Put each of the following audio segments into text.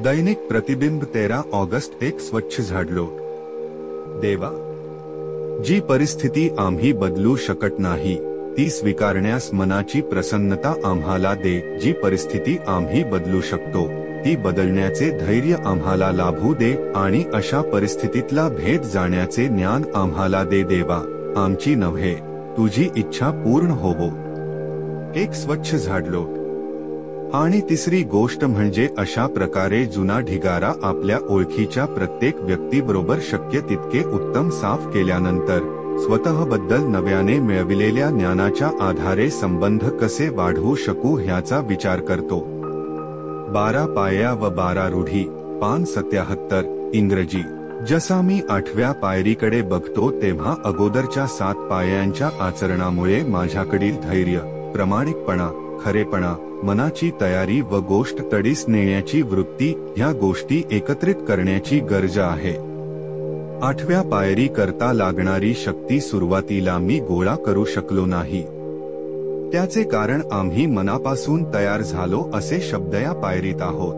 दैनिक प्रतिबिंब 13 ऑगस्ट. एक स्वच्छ झाडलोट. देवा, जी परिस्थिती आम्ही बदलू शकत नाही ती स्वीकारण्यास मनाची प्रसन्नता आम्हाला दे. जी परिस्थिती आम्ही बदलू शकतो ती बदलण्याचे धैर्य आम्हाला लाभू दे आणि अशा परिस्थितीतला भेद जाण्याचे ज्ञान आम्हाला दे. देवा, आमची नव्हे तुझी इच्छा पूर्ण होवो. एक स्वच्छ झाडलोट. आणि तिसरी गोष्ट म्हणजे अशा प्रकारे जुना ढिगारा आपल्या ओळखीच्या प्रत्येक व्यक्तीबरोबर शक्य तितके उत्तम साफ केल्यानंतर स्वतःबद्दल नव्याने मिळविलेल्या ज्ञानाच्या आधारे संबंध कसे वाढवू शकू ह्याचा विचार करतो. 12 पायऱ्या व 12 रूढी. पान 77. इंग्रजी. जसा मी 8व्या पायरीकडे बघतो तेव्हा अगोदरच्या 7 पायऱ्यांच्या आचरणामुळे माझ्याकडील धैर्य, प्रामाणिकपणा, खरेपणा, मनाची तयारी व गोष्ट तडीस नेण्याची वृत्ती ह्या गोष्टी एकत्रित करण्याची गरज आहे. 8व्या पायरी करता लागणारी शक्ती सुरुवातीला मी गोळा करू शकलो नाही. त्याचे कारण आम्ही मनापासून तयार झालो असे शब्द या पायरीत आहोत.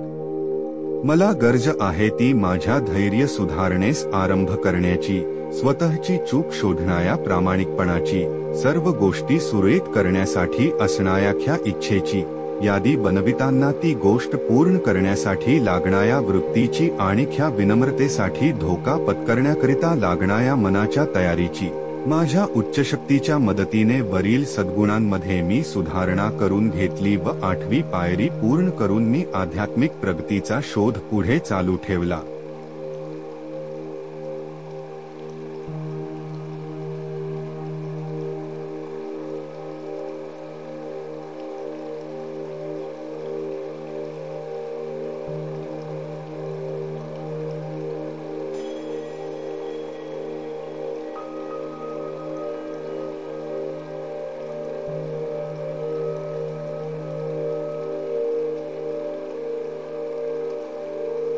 मला गरज आहे ती माझ्या धैर्य सुधारणेस आरंभ करण्याची, स्वतःची चूक शोधणाऱ्या प्रामाणिकपणाची, सर्व गोष्टी सुरळीत करण्यासाठी असणाऱ्या इच्छेची यादी बनविताना ती गोष्ट पूर्ण करण्यासाठी लागणाऱ्या वृत्तीची आणि विनम्रतेसाठी धोका पत्करण्याकरिता लागणाऱ्या मनाच्या तयारीची. माझ्या उच्च शक्तीच्या मदतीने वरील सद्गुणांमध्ये मी सुधारणा करून घेतली व 8वी पायरी पूर्ण करून मी आध्यात्मिक प्रगतीचा शोध पुढे चालू ठेवला.